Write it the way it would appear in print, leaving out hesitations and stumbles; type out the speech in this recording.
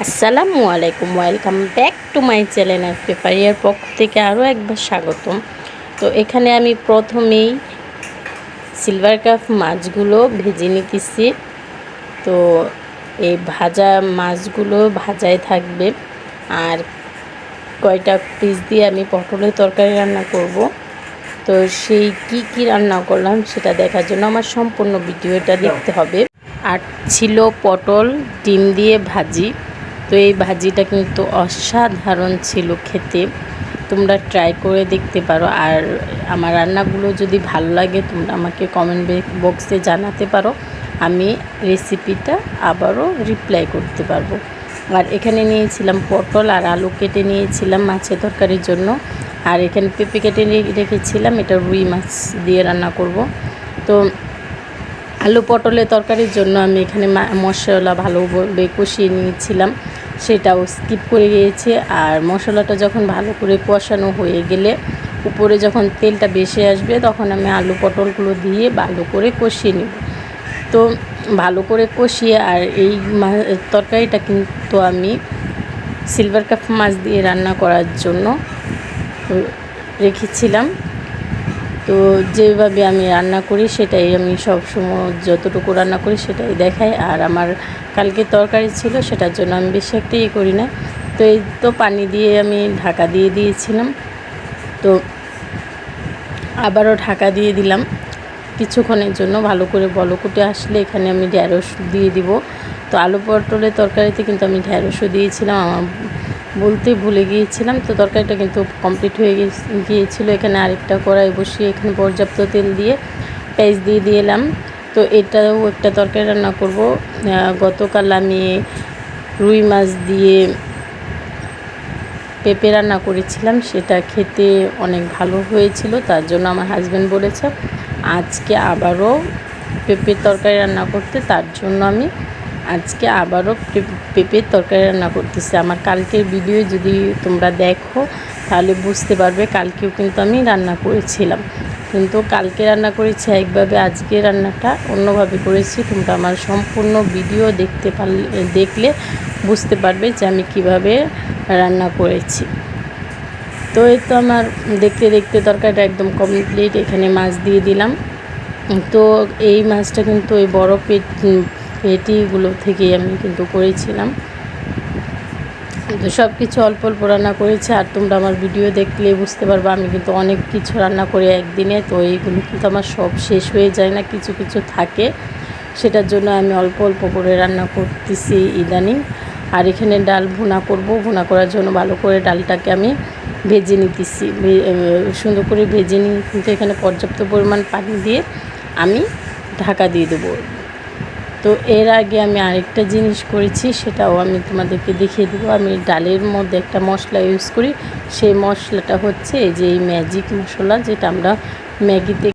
আসসালামু আলাইকুম, welcome back to my channel FK ফারিয়ার পক্ষ থেকে আরও একবার স্বাগতম। তো এখানে আমি প্রথমেই সিলভার কাপ মাছগুলো ভেজে নিতেছি। তো এই ভাজা মাছগুলো ভাজাই থাকবে, আর কয়টা পিস দিয়ে আমি পটলের তরকারি রান্না করব। তো সেই কি রান্না করলাম সেটা দেখার জন্য আমার সম্পূর্ণ ভিডিওটা দেখতে হবে। আর ছিল পটল ডিম দিয়ে ভাজি। তো এই ভাজিটা কিন্তু অসাধারণ ছিল খেতে, তোমরা ট্রাই করে দেখতে পারো। আর আমার রান্নাগুলো যদি ভালো লাগে তোমরা আমাকে কমেন্ট বক্সে জানাতে পারো, আমি রেসিপিটা আবারও রিপ্লাই করতে পারবো। আর এখানে নিয়েছিলাম পটল আর আলু কেটে নিয়েছিলাম মাছের তরকারির জন্য, আর এখানে পেঁপে কেটে রেখেছিলাম, এটা রুই মাছ দিয়ে রান্না করব। তো আলু পটলের তরকারির জন্য আমি এখানে মশলা ভালোভাবে কষিয়ে নিয়েছিলাম, সেটাও স্কিপ করে গিয়েছি। আর মশলাটা যখন ভালো করে কষানো হয়ে গেলে উপরে যখন তেলটা বেশি আসবে তখন আমি আলু পটলগুলো দিয়ে ভালো করে কষিয়ে নেব। তো ভালো করে কষিয়ে, আর এই তরকারিটা কিন্তু আমি সিলভার কাপ মাছ দিয়ে রান্না করার জন্য রেখেছিলাম। তো যেভাবে আমি রান্না করি সেটাই আমি সবসময় যতটুকু রান্না করি সেটাই দেখাই। আর আমার কালকে তরকারি ছিল, সেটার জন্য আমি বেশি একটা করি না। তো এই তো পানি দিয়ে আমি ঢাকা দিয়ে দিয়েছিলাম। তো আবারও ঢাকা দিয়ে দিলাম কিছুক্ষণের জন্য, ভালো করে বলকুটে আসলে এখানে আমি ঢেঁড়স দিয়ে দিব। তো আলু পটলের তরকারিতে কিন্তু আমি ঢেঁড়সও দিয়েছিলাম, আমার বলতে ভুলে গিয়েছিলাম। তো তরকারিটা কিন্তু কমপ্লিট হয়ে গিয়েছিল। এখানে আরেকটা কড়াই বসিয়ে এখানে পর্যাপ্ত তেল দিয়ে পেঁয়াজ দিয়ে দিলাম। তো এটাও একটা তরকারি রান্না করব। গতকাল আমি রুই মাছ দিয়ে পেঁপে রান্না করেছিলাম, সেটা খেতে অনেক ভালো হয়েছিল। তার জন্য আমার হাজব্যান্ড বলেছে আজকে আবারও পেঁপের তরকারি রান্না করতে, তার জন্য আমি আজকে আবারও পেঁপের তরকারি রান্না করতেছি। আমার কালকের ভিডিও যদি তোমরা দেখো তাহলে বুঝতে পারবে, কালকেও কিন্তু আমি রান্না করেছিলাম, কিন্তু কালকে রান্না করেছি একভাবে, আজকে রান্নাটা অন্যভাবে করেছি। তোমরা আমার সম্পূর্ণ ভিডিও দেখলে বুঝতে পারবে যে আমি কিভাবে রান্না করেছি। তো এই তো আমার দেখতে দেখতে তরকারিটা একদম কমপ্লিট। এখানে মাছ দিয়ে দিলাম। তো এই মাছটা কিন্তু ওই বড় পেটিগুলো থেকেই আমি কিন্তু করেছিলাম। তো সব কিছু অল্প অল্প রান্না করেছি, আর তোমরা আমার ভিডিও দেখলে বুঝতে পারবে আমি কিন্তু অনেক কিছু রান্না করি একদিনে। তো এইগুলো কিন্তু আমার সব শেষ হয়ে যায় না, কিছু কিছু থাকে, সেটার জন্য আমি অল্প অল্প করে রান্না করতেছি ইদানিং। আর এখানে ডাল ভুনা করব, ভুনা করার জন্য ভালো করে ডালটাকে আমি ভেজে নিতেছি, সুন্দর করে ভেজে নিয়ে কিন্তু এখানে পর্যাপ্ত পরিমাণ পানি দিয়ে আমি ঢাকা দিয়ে দেবো। তো এর আগে আমি আরেকটা জিনিস করেছি, সেটাও আমি তোমাদেরকে দেখিয়ে দেবো। আমি ডালের মধ্যে একটা মশলা ইউজ করি, সেই মশলাটা হচ্ছে এই যে এই ম্যাজিক মশলা, যেটা আমরা ম্যাগিতে